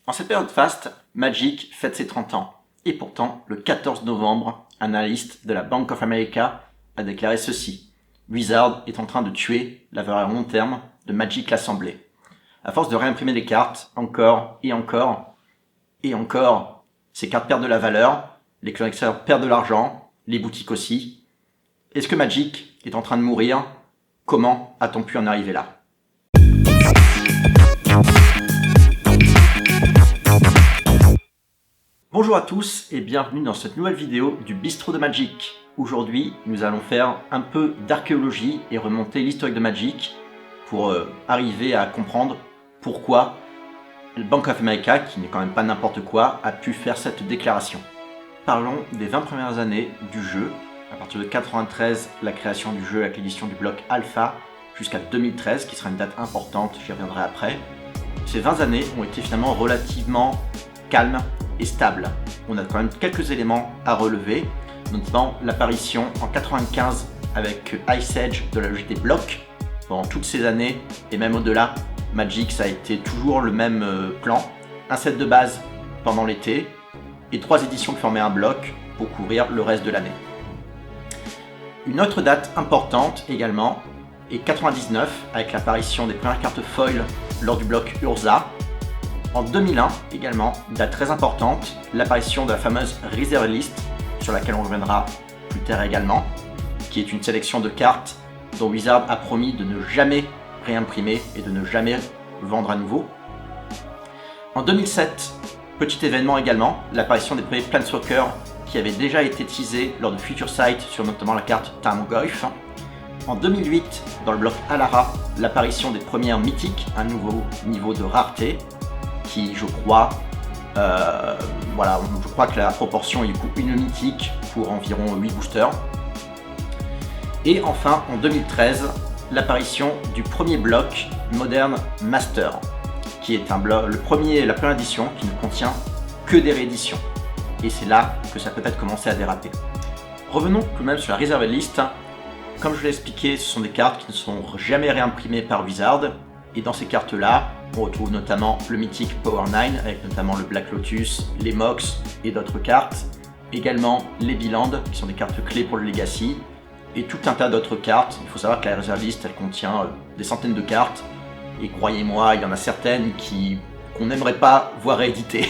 En cette période faste, Magic fête ses 30 ans. Et pourtant, le 14 novembre, un analyste de la Bank of America a déclaré ceci. Wizard est en train de tuer la valeur à long terme de Magic l'Assemblée. À force de réimprimer des cartes, encore et encore, et encore, ces cartes perdent de la valeur, les collectionneurs perdent de l'argent, les boutiques aussi. Est-ce que Magic est en train de mourir? Comment a-t-on pu en arriver là? Bonjour à tous et bienvenue dans cette nouvelle vidéo du Bistrot de Magic. Aujourd'hui, nous allons faire un peu d'archéologie et remonter l'historique de Magic pour arriver à comprendre pourquoi le Bank of America, qui n'est quand même pas n'importe quoi, a pu faire cette déclaration. Parlons des 20 premières années du jeu, à partir de 93, la création du jeu avec l'édition du bloc Alpha, jusqu'à 2013, qui sera une date importante, j'y reviendrai après. Ces 20 années ont été finalement relativement calmes et stable. On a quand même quelques éléments à relever, notamment l'apparition en 95 avec Ice Age de la logique des blocs. Pendant toutes ces années, et même au-delà, Magic ça a été toujours le même plan. Un set de base pendant l'été, et 3 éditions qui formaient un bloc pour couvrir le reste de l'année. Une autre date importante également est 99 avec l'apparition des premières cartes foil lors du bloc Urza. En 2001 également, date très importante, l'apparition de la fameuse Reserve List, sur laquelle on reviendra plus tard également, qui est une sélection de cartes dont Wizard a promis de ne jamais réimprimer et de ne jamais vendre à nouveau. En 2007, petit événement également, l'apparition des premiers Planeswalkers qui avaient déjà été teasés lors de Future Sight sur notamment la carte Tarmogoyf. En 2008, dans le bloc Alara, l'apparition des premières mythiques, un nouveau niveau de rareté, qui je crois que la proportion est du coup une mythique pour environ 8 boosters. Et enfin en 2013, l'apparition du premier bloc Modern Master, qui est la première édition qui ne contient que des rééditions. Et c'est là que ça peut peut-être commencer à déraper. Revenons tout de même sur la Reserve List. Comme je l'ai expliqué, ce sont des cartes qui ne sont jamais réimprimées par Wizard. Et dans ces cartes-là, on retrouve notamment le mythique Power 9, avec notamment le Black Lotus, les Mox et d'autres cartes. Également les Biland, qui sont des cartes clés pour le Legacy. Et tout un tas d'autres cartes. Il faut savoir que la Reserve List, elle contient des centaines de cartes. Et croyez-moi, il y en a certaines qu'on n'aimerait pas voir rééditées.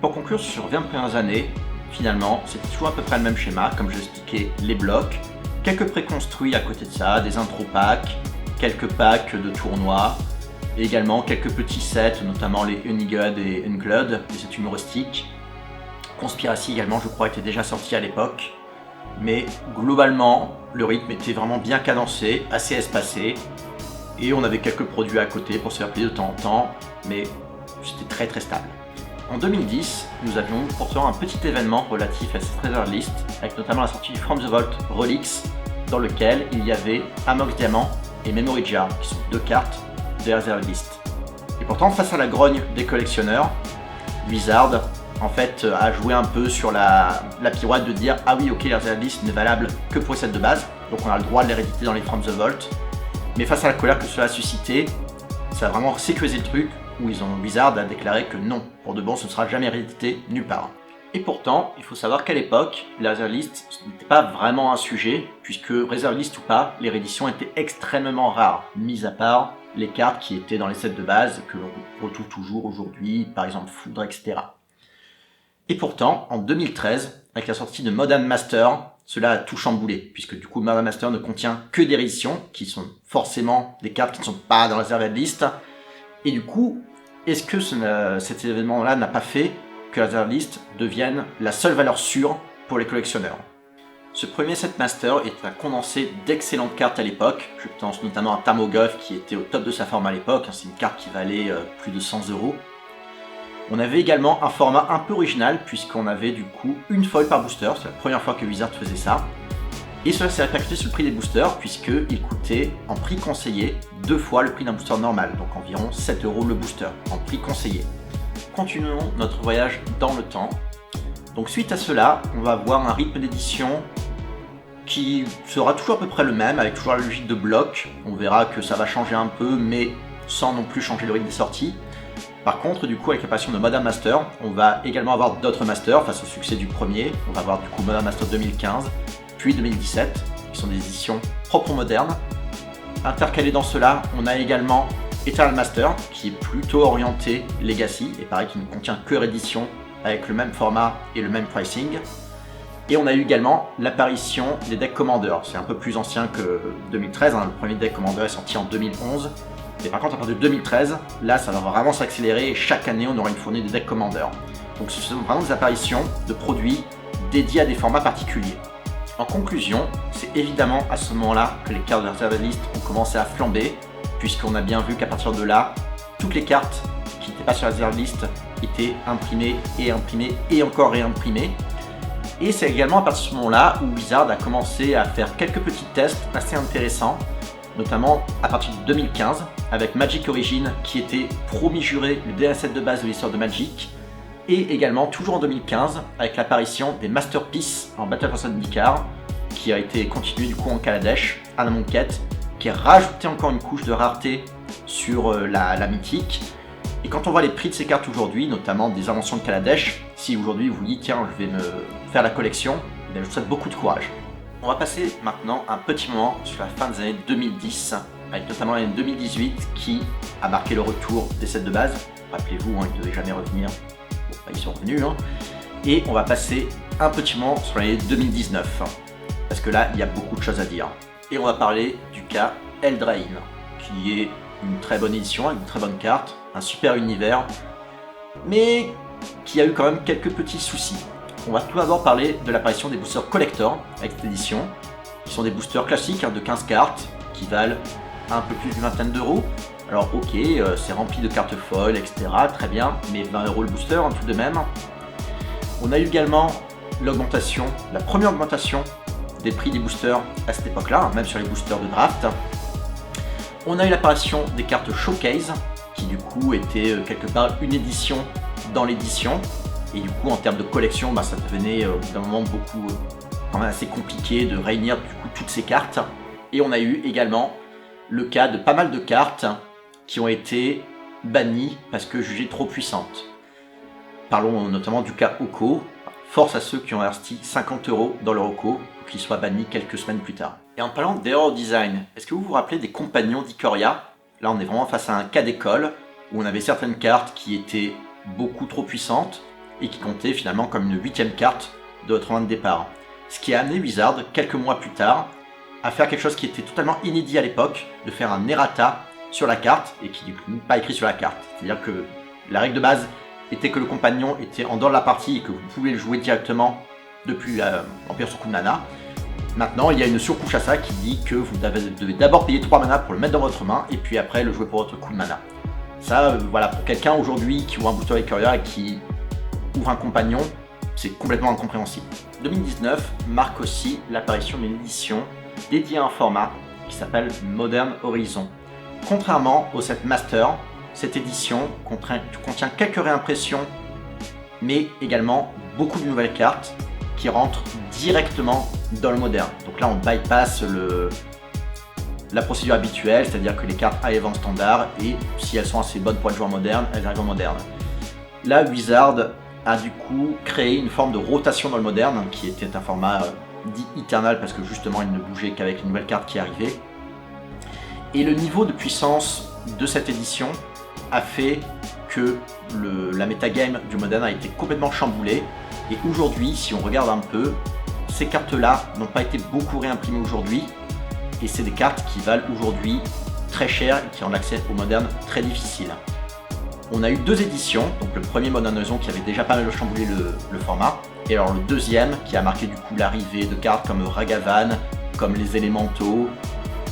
Pour conclure sur 20 premières années, finalement, c'est toujours à peu près le même schéma, comme je l'expliquais, les blocs. Quelques préconstruits à côté de ça, des intro packs, quelques packs de tournois, et également quelques petits sets, notamment les Unigod et Unglood, des sets humoristiques. Conspiracy également, je crois, était déjà sorti à l'époque. Mais globalement, le rythme était vraiment bien cadencé, assez espacé, et on avait quelques produits à côté pour se faire plaisir de temps en temps, mais c'était très très stable. En 2010, nous avions pourtant un petit événement relatif à cette Reserve List, avec notamment la sortie du From the Vault Relics, dans lequel il y avait Amox Diamant et Memory Jar, qui sont 2 cartes de la Reserve List. Et pourtant, face à la grogne des collectionneurs, Wizard en fait a joué un peu sur la pirouette de dire ah oui ok, la Reserve List n'est valable que pour les sets de base, donc on a le droit de les rééditer dans les From the Vault. Mais face à la colère que cela a suscité, ça a vraiment sécurisé le truc, où Wizard a déclaré que non, pour de bon, ce ne sera jamais réédité nulle part. Et pourtant, il faut savoir qu'à l'époque, la Reserve List n'était pas vraiment un sujet, puisque Reserve List ou pas, les rééditions étaient extrêmement rares, mis à part les cartes qui étaient dans les sets de base, que l'on retrouve toujours aujourd'hui, par exemple Foudre, etc. Et pourtant, en 2013, avec la sortie de Modern Master, cela a tout chamboulé, puisque du coup Modern Master ne contient que des rééditions, qui sont forcément des cartes qui ne sont pas dans la Reserve List. Et du coup, est-ce que cet événement-là n'a pas fait que la Reserve List devienne la seule valeur sûre pour les collectionneurs? Ce premier set Master est un condensé d'excellentes cartes à l'époque. Je pense notamment à Tarmogoyf qui était au top de sa forme à l'époque. C'est une carte qui valait plus de 100 €. On avait également un format un peu original puisqu'on avait du coup une foil par booster. C'est la première fois que Wizard faisait ça. Et cela s'est répercuté sur le prix des boosters puisqu'il coûtait en prix conseillé 2 fois le prix d'un booster normal, donc environ 7 € le booster en prix conseillé. Continuons notre voyage dans le temps. Donc suite à cela, on va avoir un rythme d'édition qui sera toujours à peu près le même, avec toujours la logique de bloc. On verra que ça va changer un peu, mais sans non plus changer le rythme des sorties. Par contre, du coup, avec l'apparition de Modern Master, on va également avoir d'autres masters face au succès du premier. On va avoir du coup Modern Master 2015, puis 2017, qui sont des éditions propres modernes. Intercalé dans cela, on a également Eternal Master, qui est plutôt orienté Legacy, et pareil, qui ne contient que réédition, avec le même format et le même pricing. Et on a eu également l'apparition des decks Commander. C'est un peu plus ancien que 2013, hein. Le premier deck Commander est sorti en 2011. Et par contre, à partir de 2013, là, ça va vraiment s'accélérer et chaque année, on aura une fournée de decks Commander. Donc ce sont vraiment des apparitions de produits dédiés à des formats particuliers. En conclusion, c'est évidemment à ce moment-là que les cartes de Reserve List ont commencé à flamber, puisqu'on a bien vu qu'à partir de là, toutes les cartes qui n'étaient pas sur la Reserve List étaient imprimées et encore réimprimées. Et c'est également à partir de ce moment-là où Wizard a commencé à faire quelques petits tests assez intéressants, notamment à partir de 2015 avec Magic Origin qui était promis juré le dernier set de base de l'histoire de Magic, et également toujours en 2015 avec l'apparition des Masterpieces en Battle for Zendikar qui a été continué du coup en Kaladesh, à Amonkhet, qui a rajouté encore une couche de rareté sur la mythique. Et quand on voit les prix de ces cartes aujourd'hui, notamment des inventions de Kaladesh, si aujourd'hui vous dites tiens je vais me faire la collection, je vous souhaite beaucoup de courage. On va passer maintenant un petit moment sur la fin des années 2010, avec notamment l'année 2018 qui a marqué le retour des sets de base. Rappelez-vous, hein, ils ne devaient jamais revenir, bon, ils sont revenus. Hein. Et on va passer un petit moment sur l'année 2019, parce que là il y a beaucoup de choses à dire. Et on va parler du cas Eldraine, qui est une très bonne édition, avec une très bonne carte, un super univers, mais qui a eu quand même quelques petits soucis. On va tout d'abord parler de l'apparition des boosters collector avec cette édition, qui sont des boosters classiques hein, de 15 cartes, qui valent un peu plus d'une vingtaine d'euros. Alors ok, c'est rempli de cartes folles, etc. Très bien, mais 20 € le booster hein, tout de même. On a eu également l'augmentation, la première augmentation des prix des boosters à cette époque-là, hein, même sur les boosters de draft. On a eu l'apparition des cartes Showcase, qui du coup était quelque part une édition dans l'édition. Et du coup en termes de collection, bah, ça devenait au bout d'un moment beaucoup quand même assez compliqué de réunir du coup toutes ces cartes. Et on a eu également le cas de pas mal de cartes qui ont été bannies parce que jugées trop puissantes. Parlons notamment du cas Oko. Force à ceux qui ont investi 50 € dans leur Oko pour qu'ils soient bannis quelques semaines plus tard. Et en parlant d'erreur design, est-ce que vous vous rappelez des compagnons d'Ikoria? Là on est vraiment face à un cas d'école où on avait certaines cartes qui étaient beaucoup trop puissantes et qui comptaient finalement comme une 8e carte de votre main de départ. Ce qui a amené Wizard, quelques mois plus tard, à faire quelque chose qui était totalement inédit à l'époque, de faire un errata sur la carte et qui n'est pas écrit sur la carte. C'est-à-dire que la règle de base était que le compagnon était en dehors de la partie et que vous pouvez le jouer directement depuis Empire sur coup de mana. Maintenant, il y a une surcouche à ça qui dit que vous devez d'abord payer 3 mana pour le mettre dans votre main et puis après le jouer pour votre coup de mana. Ça, voilà, pour quelqu'un aujourd'hui qui ouvre un booster Ikoria et qui ouvre un compagnon, c'est complètement incompréhensible. 2019 marque aussi l'apparition d'une édition dédiée à un format qui s'appelle Modern Horizon. Contrairement au set Master, cette édition contient quelques réimpressions, mais également beaucoup de nouvelles cartes qui rentrent directement dans le moderne. Donc là on bypass la procédure habituelle, c'est-à-dire que les cartes arrivent en standard et si elles sont assez bonnes pour être jouées en moderne, elles arrivent en moderne. Là Wizard a du coup créé une forme de rotation dans le moderne qui était un format dit Eternal parce que justement il ne bougeait qu'avec les nouvelles cartes qui arrivaient. Et le niveau de puissance de cette édition a fait que la metagame du moderne a été complètement chamboulée. Et aujourd'hui, si on regarde un peu, ces cartes-là n'ont pas été beaucoup réimprimées aujourd'hui. Et c'est des cartes qui valent aujourd'hui très cher et qui rendent l'accès au moderne très difficile. On a eu 2 éditions, donc le premier Modern Horizon qui avait déjà pas mal chamboulé le format, et alors le deuxième qui a marqué du coup l'arrivée de cartes comme Ragavan, comme les élémentaux,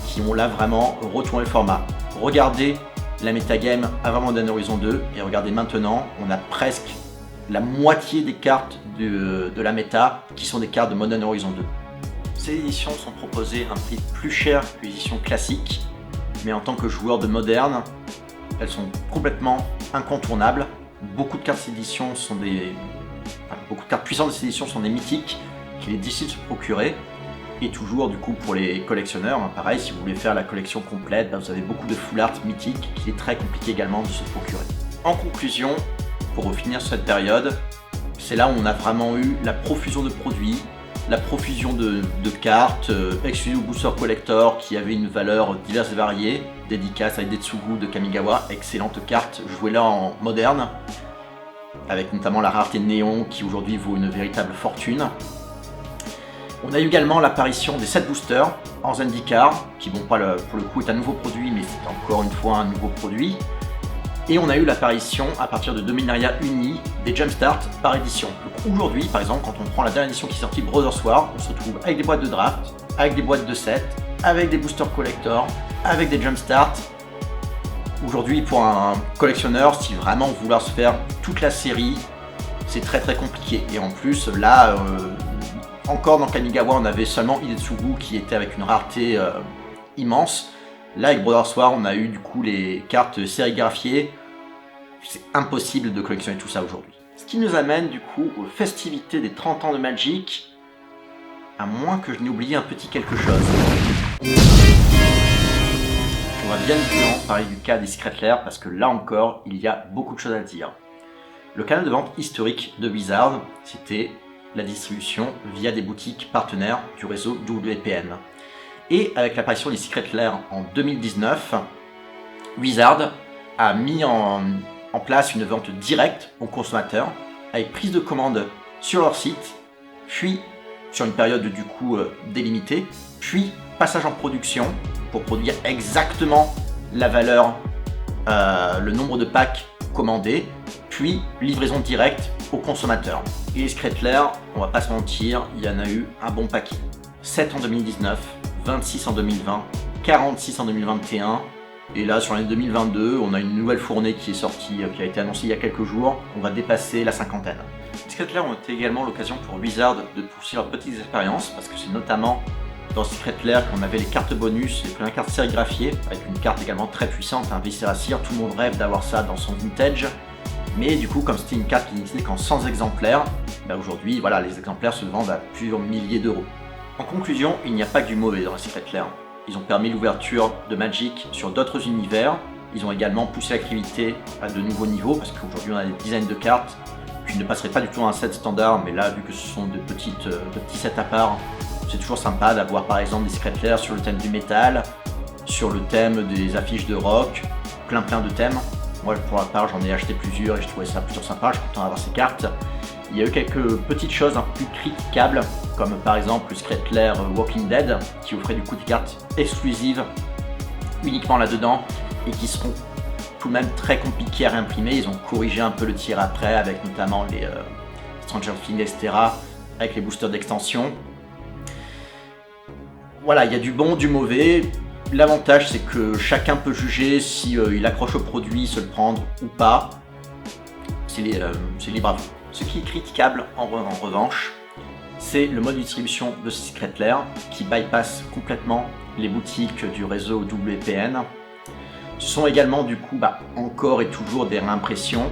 qui ont là vraiment retourné le format. Regardez la metagame avant Modern Horizon 2 et regardez maintenant, on a presque la moitié des cartes de la méta qui sont des cartes de Modern Horizon 2. Ces éditions sont proposées à un prix plus cher que l'édition classique, mais en tant que joueur de moderne, elles sont complètement incontournables. Beaucoup de cartes de cette édition sont beaucoup de cartes puissantes de cette édition sont des mythiques qu'il est difficile de se procurer. Et toujours du coup pour les collectionneurs, hein, pareil, si vous voulez faire la collection complète, vous avez beaucoup de full art mythiques qu'il est très compliqué également de se procurer. En conclusion, pour finir cette période, c'est là où on a vraiment eu la profusion de produits, la profusion de cartes, exclusives Booster Collector qui avaient une valeur diverse et variée, dédicace à Hidetsugu de Kamigawa, excellente carte, jouez-la en moderne, avec notamment la rareté néon qui aujourd'hui vaut une véritable fortune. On a eu également l'apparition des 7 boosters en Zendikar, qui bon, pour le coup est un nouveau produit, mais c'est encore une fois un nouveau produit. Et on a eu l'apparition, à partir de Dominaria Uni, des Jumpstart par édition. Donc aujourd'hui, par exemple, quand on prend la dernière édition qui est sortie, Brothers War, on se retrouve avec des boîtes de draft, avec des boîtes de set, avec des boosters collector, avec des Jumpstart. Aujourd'hui, pour un collectionneur, si vraiment vouloir se faire toute la série, c'est très compliqué. Et en plus, là, encore dans Kamigawa, on avait seulement Hidetsugu qui était avec une rareté immense. Là, avec Brothers War, on a eu du coup les cartes sérigraphiées. C'est impossible de collectionner tout ça aujourd'hui. Ce qui nous amène du coup aux festivités des 30 ans de Magic, à moins que je n'ai oublié un petit quelque chose. On va bien évidemment parler du cas des Secret Lair, parce que là encore, il y a beaucoup de choses à dire. Le canal de vente historique de Wizard, c'était la distribution via des boutiques partenaires du réseau WPN. Et avec l'apparition des Secret Lair en 2019, Wizard a mis en place une vente directe aux consommateurs avec prise de commande sur leur site, puis sur une période du coup délimitée, puis passage en production pour produire exactement la valeur, le nombre de packs commandés, puis livraison directe aux consommateurs. Et les Secret Lair, on va pas se mentir, il y en a eu un bon paquet. 7 en 2019, 26 en 2020, 46 en 2021, et là sur l'année 2022, on a une nouvelle fournée qui est sortie, qui a été annoncée il y a quelques jours, on va dépasser la cinquantaine. Les Secret Lair ont été également l'occasion pour Wizard de poursuivre leurs petites expériences, parce que c'est notamment dans Secret Lair qu'on avait les cartes bonus, les premières cartes sérigraphiées, avec une carte également très puissante, un Viscera Seer, tout le monde rêve d'avoir ça dans son vintage. Mais du coup, comme c'était une carte qui n'existait qu'en 100 exemplaires, bah aujourd'hui, voilà, les exemplaires se vendent à plusieurs milliers d'euros. En conclusion, il n'y a pas que du mauvais dans les Secret Lair. Ils ont permis l'ouverture de Magic sur d'autres univers. Ils ont également poussé l'activité à de nouveaux niveaux, parce qu'aujourd'hui on a des dizaines de cartes. Je ne passerai pas du tout à un set standard, mais là, vu que ce sont de petits sets à part, c'est toujours sympa d'avoir par exemple des Secret Lair sur le thème du métal, sur le thème des affiches de rock, plein de thèmes. Moi pour ma part j'en ai acheté plusieurs et je trouvais ça plutôt sympa, je suis content d'avoir ces cartes. Il y a eu quelques petites choses un peu plus critiquables, comme par exemple le Secret Lair Walking Dead, qui offrait du coup des cartes exclusives uniquement là-dedans et qui seront tout de même très compliquées à réimprimer. Ils ont corrigé un peu le tir après avec notamment les Stranger Things, etc., avec les boosters d'extension. Voilà, il y a du bon, du mauvais. L'avantage, c'est que chacun peut juger si il accroche au produit, se le prendre ou pas. C'est libre à vous. Ce qui est critiquable en revanche, c'est le mode de distribution de ces Secret Lair qui bypasse complètement les boutiques du réseau WPN. Ce sont également du coup encore et toujours des réimpressions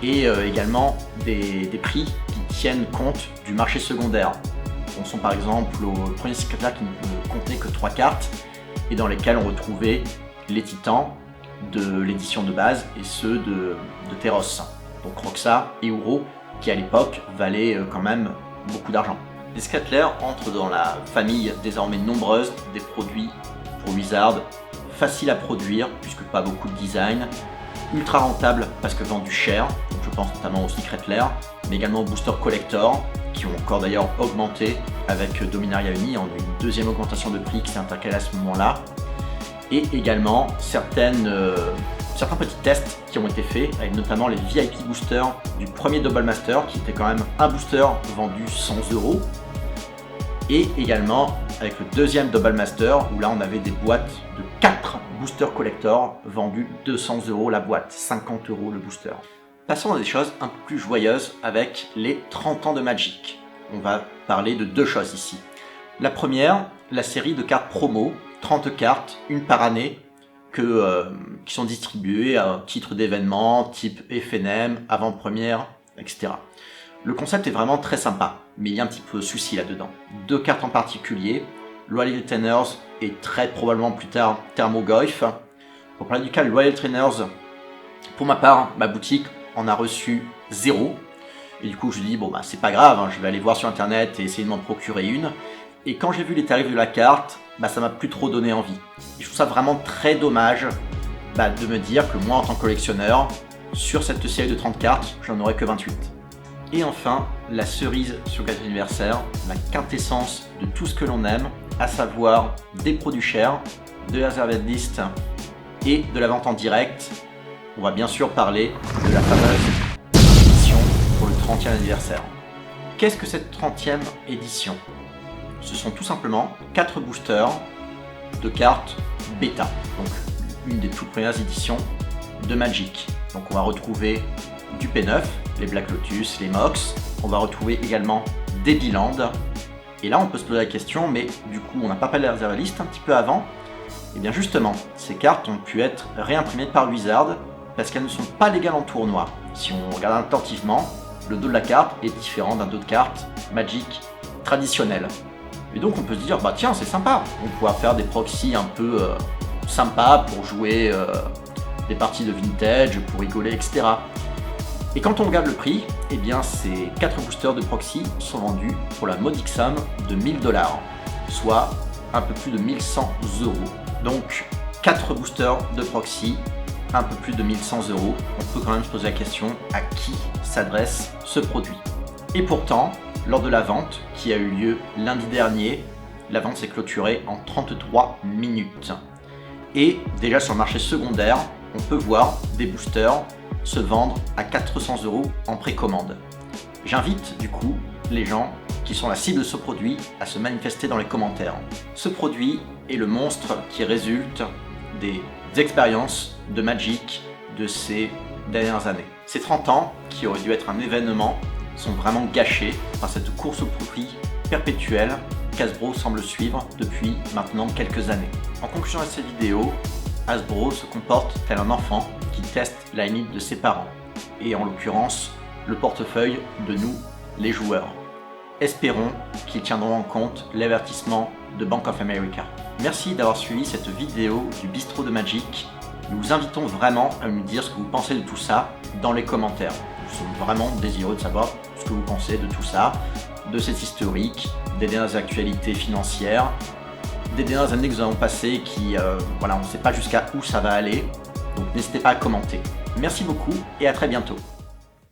et également des prix qui tiennent compte du marché secondaire. Pensons par exemple au premier Secret Lair qui ne contenait que 3 cartes et dans lesquelles on retrouvait les titans de l'édition de base et ceux de Teros. Donc Roxa et Uro qui à l'époque valaient quand même beaucoup d'argent. Les Secret Lair entrent dans la famille désormais nombreuse des produits pour Wizard, facile à produire puisque pas beaucoup de design, ultra rentable parce que vendu cher, donc je pense notamment aux Secret Lair, mais également aux Booster Collector qui ont encore d'ailleurs augmenté avec Dominaria Uni, on a une deuxième augmentation de prix qui s'est intercalée à ce moment-là, et également certains petits tests qui ont été faits, avec notamment les VIP boosters du premier Double Master, qui était quand même un booster vendu 100 €, et également avec le deuxième Double Master, où là on avait des boîtes de 4 boosters collector vendus 200 € la boîte, 50 € le booster. Passons à des choses un peu plus joyeuses avec les 30 ans de Magic. On va parler de 2 choses ici. La première, la série de cartes promo, 30 cartes, une par année, qui sont distribuées à titre d'événement, type FNM, avant-première, etc. Le concept est vraiment très sympa, mais il y a un petit peu de souci là-dedans. 2 cartes en particulier, Loyal Trainers et très probablement plus tard Thermogoyf. Pour parler du cas de Loyal Trainers, Pour ma part, ma boutique en a reçu 0. Et du coup, je me dis, bon, bah, c'est pas grave, hein, je vais aller voir sur internet et essayer de m'en procurer une. Et quand j'ai vu les tarifs de la carte, bah, ça m'a plus trop donné envie. Et je trouve ça vraiment très dommage de me dire que moi, en tant que collectionneur, sur cette série de 30 cartes, j'en aurais que 28. Et enfin, la cerise sur le gâteau d'anniversaire, la quintessence de tout ce que l'on aime, à savoir des produits chers, de la reserved list et de la vente en direct. On va bien sûr parler de la fameuse édition pour le 30e anniversaire. Qu'est-ce que cette 30e édition? Ce sont tout simplement 4 boosters de cartes bêta, donc une des toutes premières éditions de Magic. Donc on va retrouver du P9, les Black Lotus, les Mox, on va retrouver également des Biland. Et là on peut se poser la question, mais du coup on n'a pas parlé de la reserve list un petit peu avant? Et bien justement, ces cartes ont pu être réimprimées par Wizard parce qu'elles ne sont pas légales en tournoi. Si on regarde attentivement, le dos de la carte est différent d'un dos de carte Magic traditionnel. Et donc on peut se dire, bah tiens, c'est sympa, on pourra faire des proxys un peu sympas pour jouer des parties de vintage, pour rigoler, etc. Et quand on regarde le prix, eh bien ces 4 boosters de proxy sont vendus pour la modique somme de 1000 $, soit un peu plus de 1100 €. Donc 4 boosters de proxy, un peu plus de 1100 €. On peut quand même se poser la question à qui s'adresse ce produit. Et pourtant, lors de la vente qui a eu lieu lundi dernier, la vente s'est clôturée en 33 minutes. Et déjà sur le marché secondaire, on peut voir des boosters se vendre à 400 € en précommande. J'invite du coup les gens qui sont la cible de ce produit à se manifester dans les commentaires. Ce produit est le monstre qui résulte des expériences de Magic de ces dernières années. Ces 30 ans, qui auraient dû être un événement, sont vraiment gâchés par cette course au profit perpétuelle qu'Hasbro semble suivre depuis maintenant quelques années. En conclusion de cette vidéo, Hasbro se comporte tel un enfant qui teste la limite de ses parents, et en l'occurrence le portefeuille de nous, les joueurs. Espérons qu'ils tiendront en compte l'avertissement de Bank of America. Merci d'avoir suivi cette vidéo du bistrot de Magic. Nous vous invitons vraiment à nous dire ce que vous pensez de tout ça dans les commentaires. Nous sommes vraiment désireux de savoir ce que vous pensez de tout ça, de cet historique, des dernières actualités financières, des dernières années que nous avons passées qui, on ne sait pas jusqu'à où ça va aller. Donc n'hésitez pas à commenter. Merci beaucoup et à très bientôt.